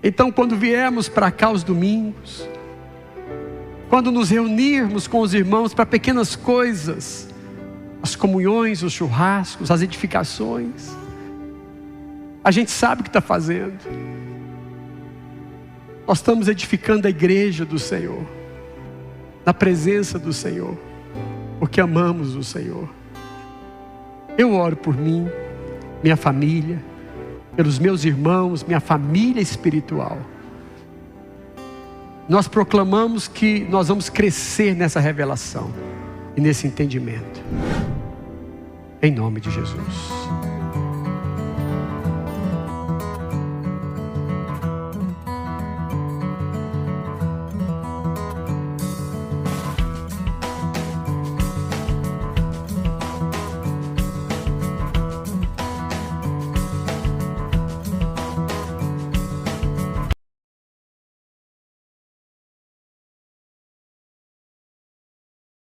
Então, quando viermos para cá os domingos, quando nos reunirmos com os irmãos para pequenas coisas, as comunhões, os churrascos, as edificações, a gente sabe o que está fazendo. Nós estamos edificando a igreja do Senhor, na presença do Senhor, porque amamos o Senhor. Eu oro por mim, minha família, pelos meus irmãos, minha família espiritual. Nós proclamamos que nós vamos crescer nessa revelação e nesse entendimento. Em nome de Jesus.